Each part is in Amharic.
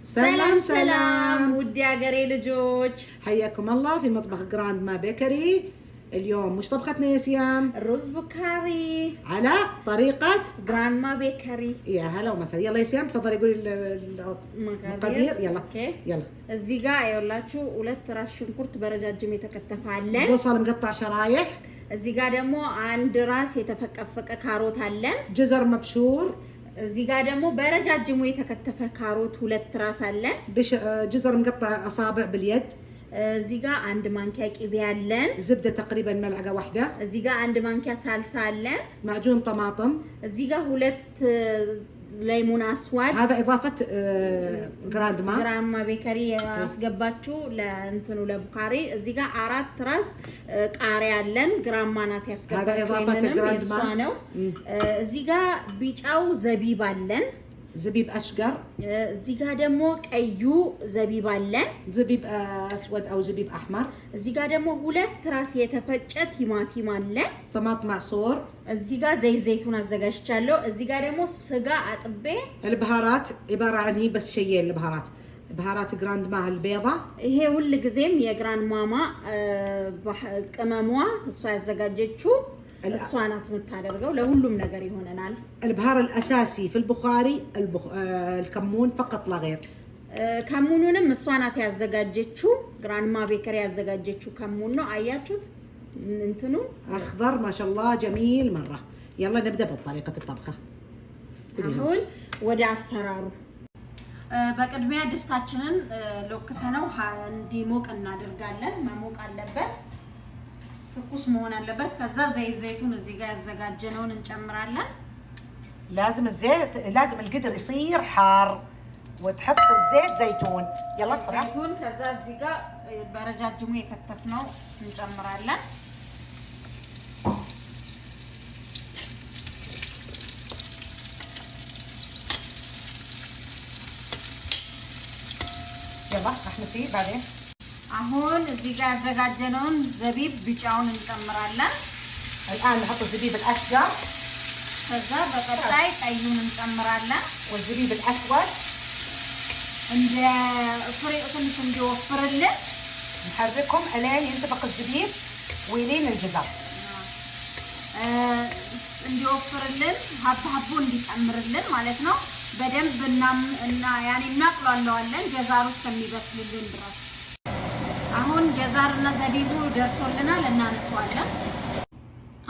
سلام سلام ودي أقري لجوج. حياكم الله في مطبخ جراند ما بيكري. اليوم مش طبختنا يا سيام؟ الرز بكاري على طريقة جراند ما بيكري. يا هلا ومسهلا. يلا يا سيام تفضلي قولي المقادير. يلا اوكي يلا. እዚህ ጋር ያላችሁ 2 ራስ ሽንኩርት በረጃጅም የተከተፈ አለን። بصل مقطع شرايح። እዚህ ጋር ደግሞ 1 ራስ የተፈቀፈቀ ካሮት አለን። جزر مبشور። እዚህ ጋር ደግሞ በረጃጅሙ የተከተፈ ካሮት 2 ራስ አለን። جزر مقطع اصابع باليد. እዚህ ጋር 1 ማንኪያ ቅቤ አለን። زبده تقريبا ملعقه واحده. እዚህ ጋር 1 ማንኪያ ሳልሳ አለን። معجون طماطم. እዚህ ጋር 2 ليمون اسود. هذا اضافه جراند ما ቤከሪ ያስገባችሁ ለእንትኑ ለቡካሪ። እዚህ ጋር 4 ራስ ቃሪያ አለን። ግራማ ናት ያስገባችሁ። هذا اضافه جراند ነው። እዚህ ጋር ቢጫው ዘቢብ አለን። زبيب اشقر. እዚህ ጋር ደግሞ ቀዩ ዘቢብ አለን። زبيب اسود او زبيب احمر. እዚህ ጋር ደግሞ 2 ራስ የተፈጨ ቲማቲም አለን። طماطم معصور. እዚህ ጋር ዘይቱን አዘጋጅቻለሁ። እዚህ ጋር ደግሞ ስጋ አጥቤ። البهارات عباره عن هي بس شيئين البهارات. بهارات جراند ما البيضة. ይሄ ሁሉ ጊዜም የግራንድ ማማ ቅመሟ እሷ ያዘጋጀችው እሷ ናት የምታደርገው። ለሁሉም ነገር ይሆነናል። البهار الاساسي في البخاري الكمون فقط لا غير. ከሙኑንም እሷ ናት ያዘጋጀችው። ግራንድ ማ ቤከሪ ያዘጋጀችው ከሙን ነው። አያችሁት እንትኑ اخضر ما شاء الله جميل مره. يلا نبدا بطريقه الطبخه. አሁን ወደ አሰራሩ በቅድሚያ ድስታችንን ለወክሰነው እንዲሞቅ እናደርጋለን። መሞቅ አለበት። ትኩስ መሆን አለበት። ከዛ ዘይቱን እዚህ ጋር ያዘጋጀነውን እንጨምራለን። لازم الزيت لازم القدر يصير حار وتحط الزيت زيتون. يلا بسرعه. زيتون ከዛ እዚህ ጋር በረጃጅሙ የከተፍነው እንጨምራለን። يلا راح نسيب بعدين. አሁን እዚህ ጋር ያዘጋጀነውን ዘቢብ ቢጫውን እንጨምራለን። الان نحط الزبيب الاشقر. ከዛ በቀጣይ ቀዩን እንጨምራለን። والزبيب الاسود እንደ ፍሬው ትንሽ እንዲወፍርልን نحركهم الين ينطبق الزبيب ويلين الجزر. እንዲወፍርልን ሀብሀቡ እንዲጨምርልን ማለት ነው። በደንብ እና ያኔ እናቅሏለዋለን ጀዛሩ እስከሚበስልልን ድረስ። አሁን ጀዛርና ዘቢቡ ደርሶልናል። እናነሳዋለን።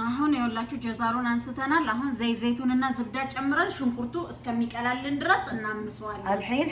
አሁን ይኸውላችሁ ጀዛሩን አንስተናል። አሁን ዘይቱንና ዝብዳ ጨምረን ሽንኩርቱ እስከሚቀላልን ድረስ እናምሰዋለን። الحين